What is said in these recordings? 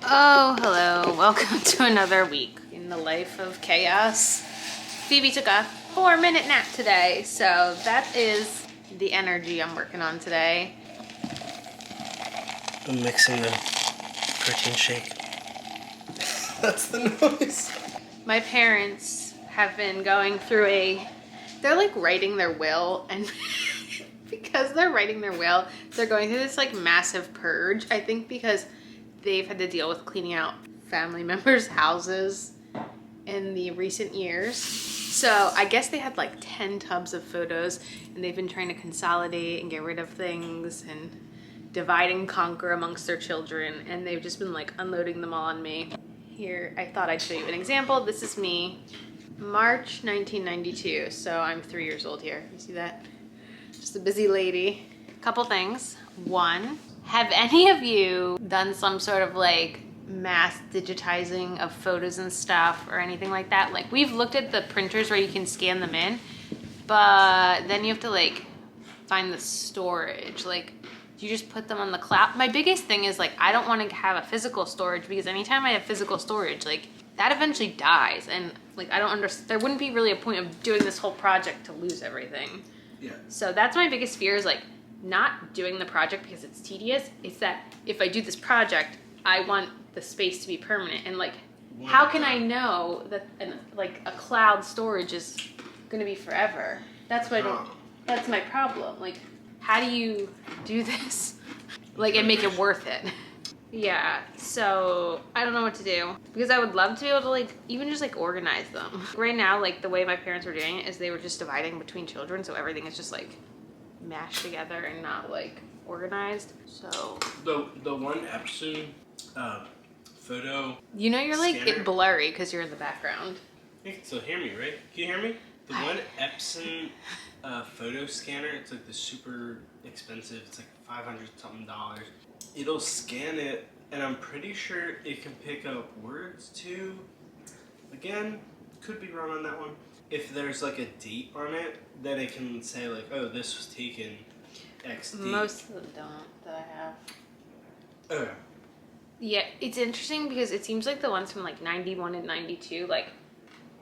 Oh, hello. Welcome to another week in the life of chaos. Phoebe took a 4-minute nap today, so that is the energy I'm working on today. I'm mixing the protein shake. That's the noise. My parents have been going through they're like writing their will, and because they're writing their will, they're going through this like massive purge. I think because they've had to deal with cleaning out family members' houses in the recent years. So I guess they had like 10 tubs of photos, and they've been trying to consolidate and get rid of things and divide and conquer amongst their children, and they've just been like unloading them all on me. Here, I thought I'd show you an example. This is me, March 1992, so I'm 3 years old here. You see that? Just a busy lady. Couple things. One, have any of you done some sort of like mass digitizing of photos and stuff or anything like that? Like, we've looked at the printers where you can scan them in, but then you have to like find the storage. Like, you just put them on the cloud. My biggest thing is like, I don't want to have a physical storage, because anytime I have physical storage, like that eventually dies, and like I don't understand. There wouldn't be really a point of doing this whole project to lose everything. Yeah. So that's my biggest fear, is like not doing the project because it's tedious. It's that if I do this project, I want the space to be permanent, and like, how can I know that like a cloud storage is going to be forever? That's what that's my problem. Like, how do you do this? Like, and make it worth it? Yeah, so I don't know what to do, because I would love to be able to like even just like organize them. Right now, like the way my parents were doing it is they were just dividing between children, so everything is just like mashed together and not like organized. So the one Epson photo. You know, you're like scanner. blurry because you're in the background. You can still hear me, right? Can you hear me? The one Epson photo scanner, it's like the super expensive. It's like $500 something. It'll scan it, and I'm pretty sure it can pick up words too. Again, could be wrong on that one. If there's like a date on it, then it can say like, oh, this was taken X date. Most of them don't that I have. Okay. Yeah, it's interesting because it seems like the ones from like 91 and 92, like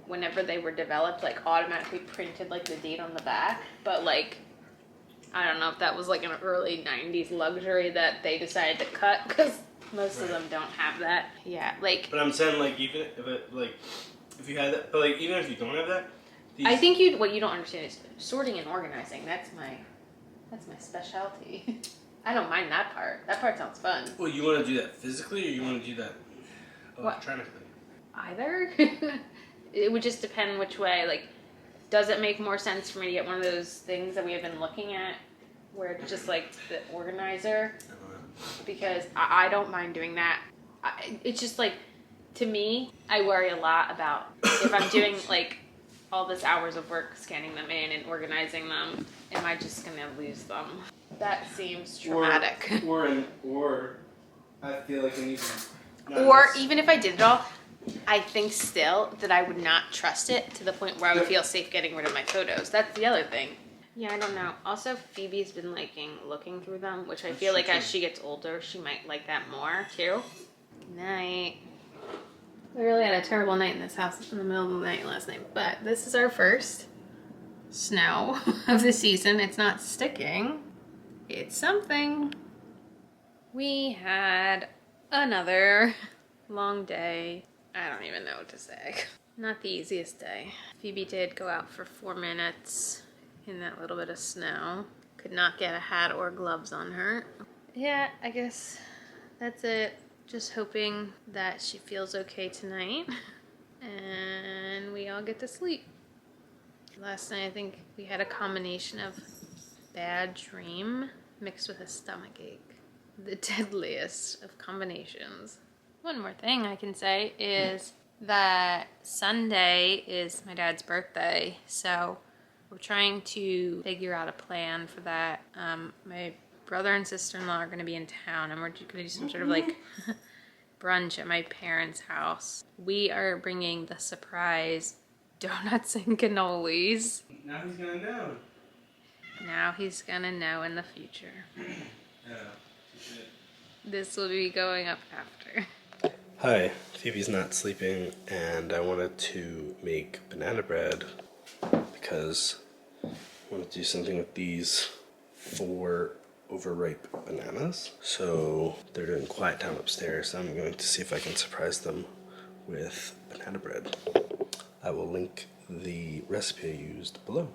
whenever they were developed, like automatically printed like the date on the back. But like, I don't know if that was like an early 90s luxury that they decided to cut, because most of them don't have that. Yeah, like. But I'm saying like, even if it, like, if you had that, but like even if you don't have that, I think what you don't understand is sorting and organizing. That's my specialty. I don't mind that part. That part sounds fun. Well, you want to do that physically, or you want to do that electronically? Either. It would just depend which way. Like, does it make more sense for me to get one of those things that we have been looking at, where it's just like the organizer? Because I don't mind doing that. It's just like, to me, I worry a lot about if I'm doing like all this hours of work scanning them in and organizing them, am I just gonna lose them? That seems traumatic. Or I feel like I need to. Or even if I did it all, I think still that I would not trust it to the point where I would feel safe getting rid of my photos. That's the other thing. Yeah, I don't know. Also, Phoebe's been liking looking through them, which I feel like as she gets older, she might like that more too. Good night. We really had a terrible night in this house in the middle of the night last night, but this is our first snow of the season. It's not sticking. It's something. We had another long day. I don't even know what to say. Not the easiest day. Phoebe did go out for 4 minutes in that little bit of snow. Could not get a hat or gloves on her. Yeah, I guess that's it. Just hoping that she feels okay tonight and we all get to sleep. Last night I think we had a combination of bad dream mixed with a stomach ache. The deadliest of combinations. One more thing I can say is that Sunday is my dad's birthday, so we're trying to figure out a plan for that. My brother and sister-in-law are going to be in town, and we're going to do some sort of like brunch at my parents' house. We are bringing the surprise donuts and cannolis. Now he's gonna know. Now he's gonna know in the future. Yeah. This will be going up after. Hi, Phoebe's not sleeping and I wanted to make banana bread because I want to do something with these 4 overripe bananas. So they're doing quiet time upstairs, so I'm going to see if I can surprise them with banana bread. I will link the recipe I used below.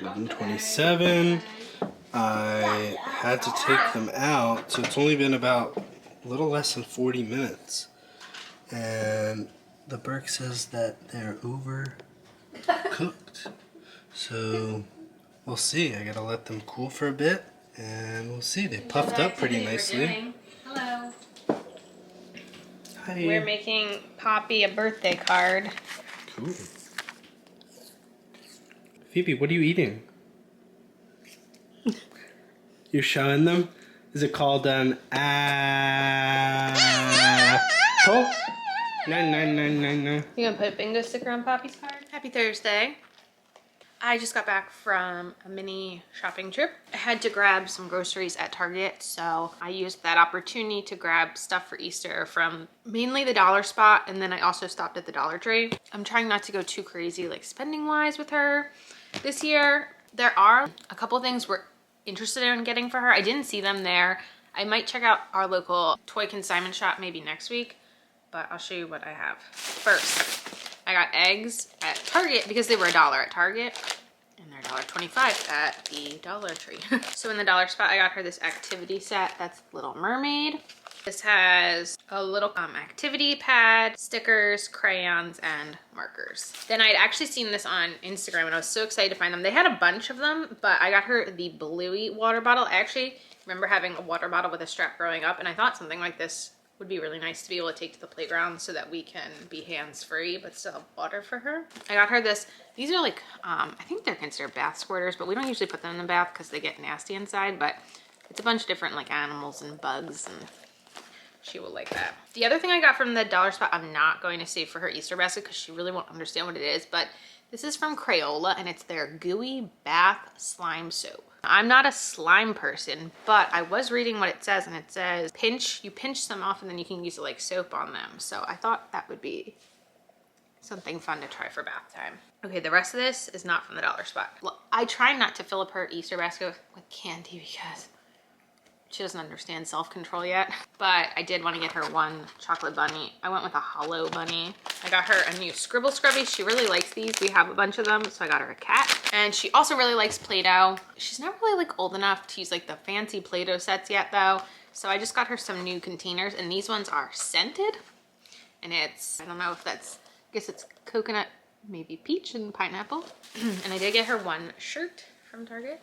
$11.27. I had to take them out, so it's only been about a little less than 40 minutes. And the Burke says that they're overcooked. So we'll see. I gotta let them cool for a bit and we'll see. They puffed up pretty nicely. Hello. Hi. We're making Poppy a birthday card. Cool. Phoebe, what are you eating? You're showing them? Is it called an apple? No. You gonna put a bingo sticker on Poppy's card? Happy Thursday. I just got back from a mini shopping trip. I had to grab some groceries at Target, so I used that opportunity to grab stuff for Easter from mainly the dollar spot, and then I also stopped at the Dollar Tree. I'm trying not to go too crazy like spending wise with her this year. There are a couple things we're interested in getting for her. I didn't see them there. I might check out our local toy consignment shop maybe next week, but I'll show you what I have. First, I got eggs at Target because they were $1 at Target and they're $1.25 at the Dollar Tree. So in the dollar spot, I got her this activity set. That's Little Mermaid. This has a little activity pad, stickers, crayons, and markers. Then I'd actually seen this on Instagram and I was so excited to find them. They had a bunch of them, but I got her the Bluey water bottle. I actually remember having a water bottle with a strap growing up, and I thought something like this would be really nice to be able to take to the playground so that we can be hands-free but still have water for her. I got her this. These are like, I think they're considered bath squirters, but we don't usually put them in the bath because they get nasty inside, but it's a bunch of different like animals and bugs, and she will like that. The other thing I got from the dollar spot, I'm not going to save for her Easter basket because she really won't understand what it is, but this is from Crayola and it's their Gooey Bath Slime Soap. I'm not a slime person, but I was reading what it says, and it says you pinch some off and then you can use it like soap on them. So I thought that would be something fun to try for bath time. Okay, the rest of this is not from the dollar spot. Well, I try not to fill up her Easter basket with candy because she doesn't understand self-control yet, but I did want to get her one chocolate bunny. I went with a hollow bunny. I got her a new Scribble Scrubby. She really likes these. We have a bunch of them, so I got her a cat. And she also really likes Play-Doh. She's not really like old enough to use like the fancy Play-Doh sets yet though, so I just got her some new containers, and these ones are scented. And it's, I don't know if that's, I guess it's coconut, maybe peach and pineapple. And I did get her one shirt from Target.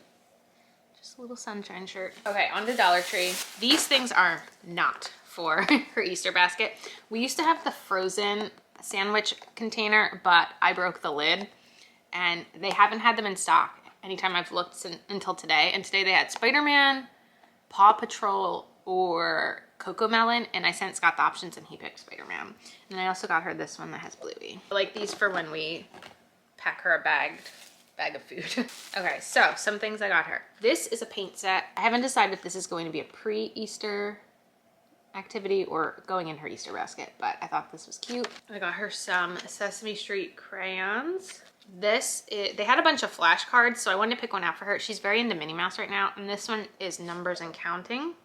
Just a little sunshine shirt. Okay, on to Dollar Tree. These things are not for her Easter basket. We used to have the frozen sandwich container, but I broke the lid and they haven't had them in stock anytime I've looked until today. And today they had Spider-Man, Paw Patrol, or Coco Melon, and I sent Scott the options and he picked Spider-Man. And I also got her this one that has Bluey. I like these for when we pack her a bag of food. Okay, so some things I got her. This is a paint set. I haven't decided if this is going to be a pre-Easter activity or going in her Easter basket, but I thought this was cute. I got her some Sesame Street crayons. They had a bunch of flashcards, so I wanted to pick one out for her. She's very into Minnie Mouse right now, and this one is numbers and counting.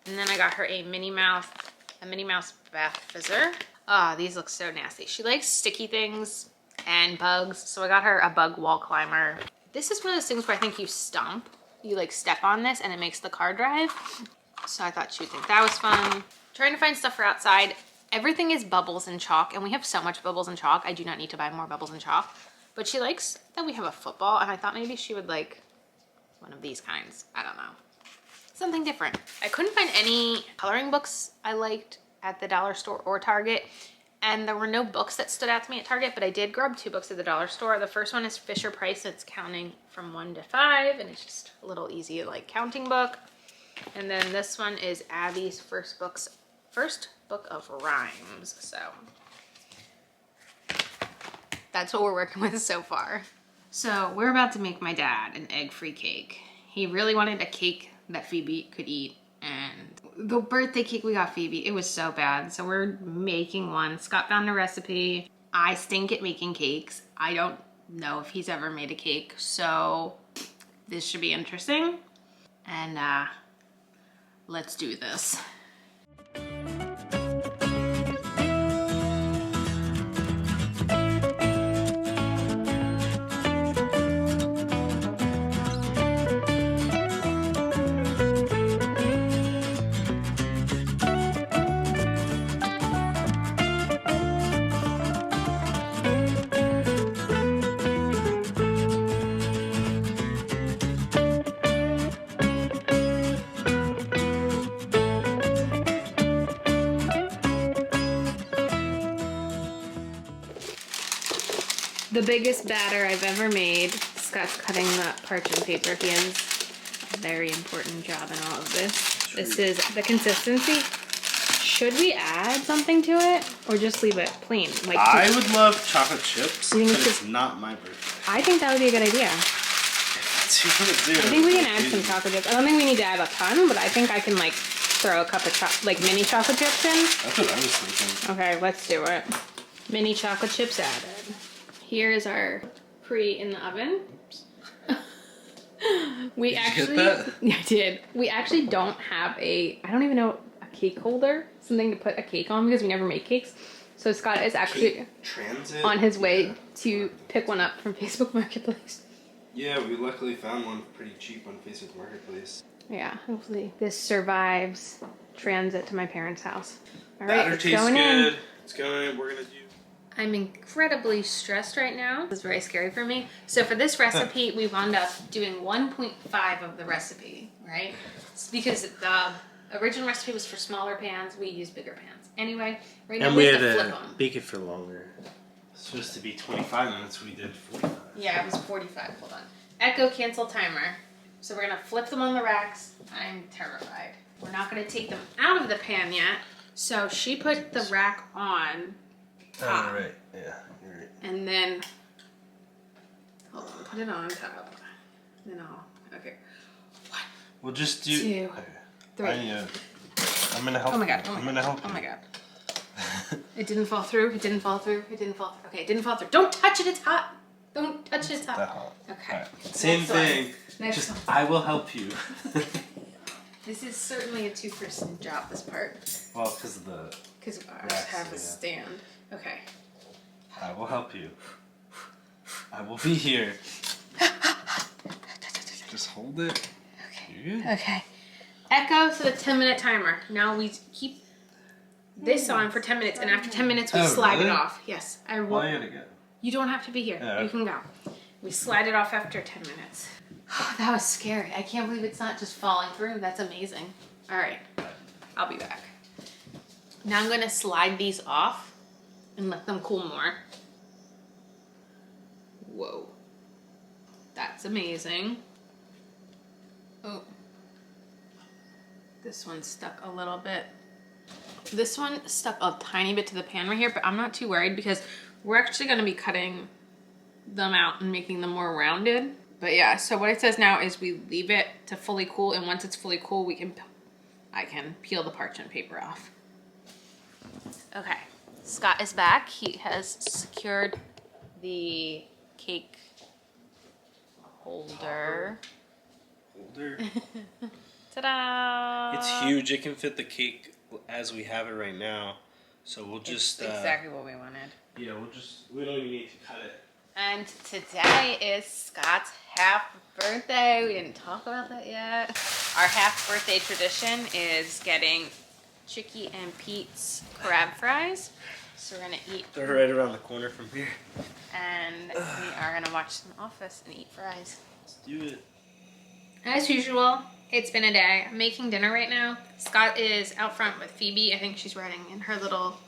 And then I got her a Minnie Mouse bath fizzer. Ah, these look so nasty. She likes sticky things and bugs, so I got her a bug wall climber. This is one of those things where I think you like step on this and it makes the car drive. So I thought she would think that was fun. Trying to find stuff for outside. Everything is bubbles and chalk, and we have so much bubbles and chalk. I do not need to buy more bubbles and chalk, but she likes that we have a football, and I thought maybe she would like one of these kinds. I don't know. Something different. I couldn't find any coloring books I liked at the dollar store or Target. And there were no books that stood out to me at Target, but I did grab 2 books at the dollar store. The first one is Fisher Price. It's counting from 1 to 5, and it's just a little easy like counting book. And then this one is Abby's first book of rhymes. So that's what we're working with so far. So we're about to make my dad an egg-free cake. He really wanted a cake that Phoebe could eat, and the birthday cake we got Phoebe, it was so bad. So we're making one. Scott found a recipe. I stink at making cakes. I don't know if he's ever made a cake, so this should be interesting. And let's do this. The biggest batter I've ever made. Scott's cutting the parchment paper. He has a very important job in all of this. This is the consistency. Should we add something to it or just leave it plain? Like I would love chocolate chips, but it's not my birthday. I think that would be a good idea. That's what you want to do. I think we can add some chocolate chips. I don't think we need to add a ton, but I think I can like throw a cup of mini chocolate chips in. That's what I was thinking. Okay, let's do it. Mini chocolate chips added. Here's our in the oven. We actually, yeah, I did. We actually don't have I don't even know, a cake holder, something to put a cake on because we never make cakes. So Scott is actually on his way to pick one up from Facebook Marketplace. Yeah, we luckily found one pretty cheap on Facebook Marketplace. Yeah, hopefully this survives transit to my parents' house. All right, Batter it's tastes going good. in. It's going in. We're gonna do. I'm incredibly stressed right now. This is very scary for me. So for this recipe, we wound up doing 1.5 of the recipe, right? It's because the original recipe was for smaller pans. We use bigger pans. Anyway, right now we have to flip them. Bake it for longer. It's supposed to be 25 minutes. We did 45. Yeah, it was 45. Hold on. Echo cancel timer. So we're gonna flip them on the racks. I'm terrified. We're not gonna take them out of the pan yet. So she put the rack on. Oh, right. Yeah, you're right. And then, hold on, put it on top. Then okay. 1, We'll just do. 2, 3. I'm gonna help. Oh my god. I'm gonna help. Oh my god. It didn't fall through. It didn't fall through. It didn't fall through. Okay, it didn't fall through. Don't touch it. It's hot. Don't touch it. It's hot. That hot. Okay. Right. Same thing. Just I will help you. This is certainly a 2-person job. This part. Well, because of the. Because ours have a stand. Okay. I will help you. I will be here. Just hold it. Okay. You're good. Okay. Echo to the 10-minute timer. Now we keep this on for 10 minutes, and after 10 minutes we slide it off. Yes, I will. Well, I gotta go. You don't have to be here. Yeah. You can go. We slide it off after 10 minutes. That was scary. I can't believe it's not just falling through. That's amazing. All right. I'll be back. Now I'm going to slide these off and let them cool more. Whoa. That's amazing. Oh. This one stuck a little bit. This one stuck a tiny bit to the pan right here, but I'm not too worried because we're actually going to be cutting them out and making them more rounded. But yeah, so what it says now is we leave it to fully cool, and once it's fully cool, I can peel the parchment paper off. Okay, Scott is back. He has secured the cake holder. Ta-da! It's huge. It can fit the cake as we have it right now. So we'll just... It's exactly what we wanted. Yeah, we don't even need to cut it. And today is Scott's half birthday. We didn't talk about that yet. Our half birthday tradition is getting Chicky and Pete's crab fries. So we're gonna eat. They're right around the corner from here. And we are gonna watch some Office and eat fries. Let's do it. As usual, it's been a day. I'm making dinner right now. Scott is out front with Phoebe. I think she's riding in her little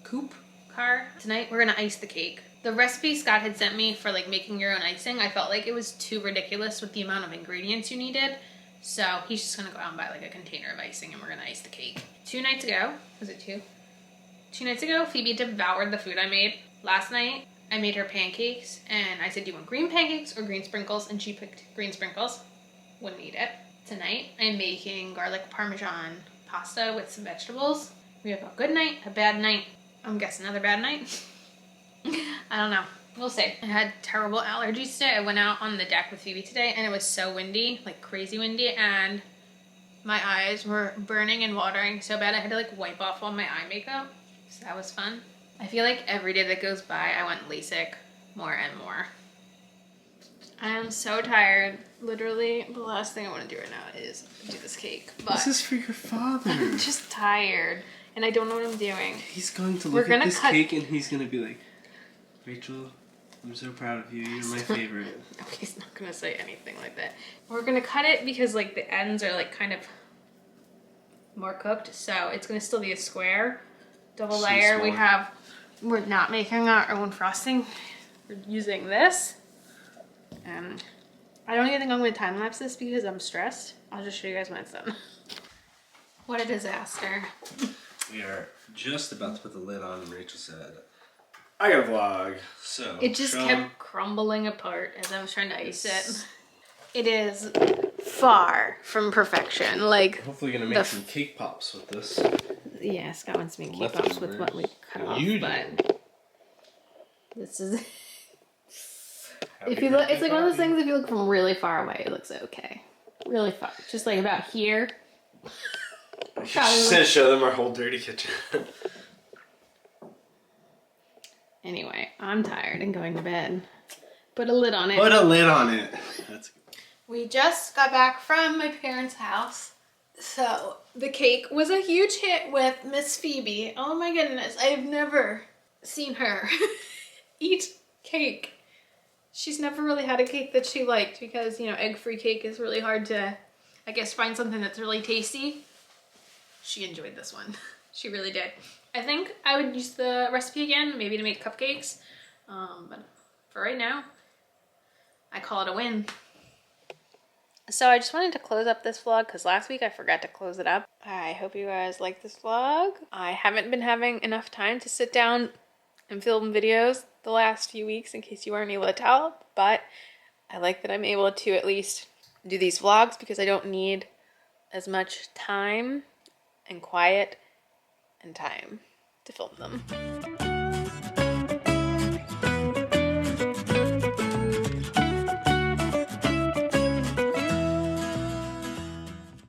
coupe car. Tonight we're gonna ice the cake. The recipe Scott had sent me for like making your own icing, I felt like it was too ridiculous with the amount of ingredients you needed. So he's just gonna go out and buy like a container of icing and we're gonna ice the cake. 2 nights ago, was it 2? 2 nights ago, Phoebe devoured the food I made. Last night, I made her pancakes and I said, do you want green pancakes or green sprinkles? And she picked green sprinkles. Wouldn't eat it. Tonight, I'm making garlic parmesan pasta with some vegetables. We have a good night, a bad night. I'm guessing another bad night. I don't know. We'll see. I had terrible allergies today. I went out on the deck with Phoebe today and it was so windy, like crazy windy, and my eyes were burning and watering so bad I had to like wipe off all my eye makeup. So that was fun. I feel like every day that goes by I want LASIK more and more. I am so tired. Literally, the last thing I want to do right now is do this cake. But this is for your father. I'm just tired and I don't know what I'm doing. He's going to look at this cake and he's going to be like, Rachel, I'm so proud of you. You're my favorite. No, he's not going to say anything like that. We're going to cut it because like the ends are like kind of more cooked. So it's going to still be a square. Double layer. We're not making our own frosting. We're using this. And I don't even think I'm going to time lapse this because I'm stressed. I'll just show you guys when it's done. What a disaster. We are just about to put the lid on and Rachel said, I got a vlog. So it just kept crumbling apart as I was trying to ice it. It is far from perfection. Like, hopefully gonna make some cake pops with this. Yeah, Scott wants to make cake pops with what we cut off, but this is if you look, it's like one of those things, if you look from really far away, it looks okay. Really far. Just like about here. Just gonna show them our whole dirty kitchen. Anyway, I'm tired and going to bed. Put a lid on it. Put a lid on it. That's good. We just got back from my parents' house. So the cake was a huge hit with Miss Phoebe. Oh my goodness, I've never seen her eat cake. She's never really had a cake that she liked because, you know, egg-free cake is really hard to, I guess, find something that's really tasty. She enjoyed this one. She really did. I think I would use the recipe again, maybe to make cupcakes. But for right now, I call it a win. So I just wanted to close up this vlog because last week I forgot to close it up. I hope you guys like this vlog. I haven't been having enough time to sit down and film videos the last few weeks in case you weren't able to tell, but I like that I'm able to at least do these vlogs because I don't need as much time and quiet and time to film them.